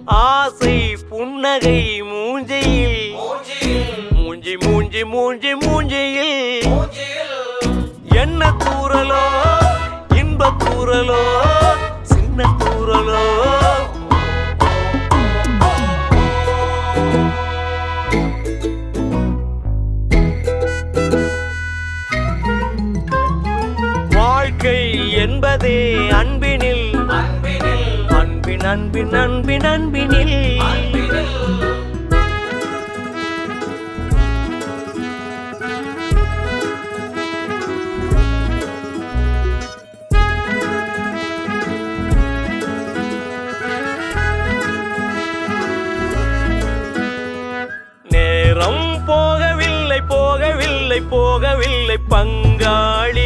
ஆசை புன்னகை மூஞ்சியில் மூஞ்சி மூஞ்சி மூஞ்சி மூஞ்சியில் என்ன தூரலோ இன்ப தூரலோ சின்ன தூரலோ வாழ்க்கை என்பதே அன்பினில் அன்பின் அன்பின் அன்பின் அன்பினில் நேரம் போகவில்லை போகவில்லை போகவில்லை பங்காளி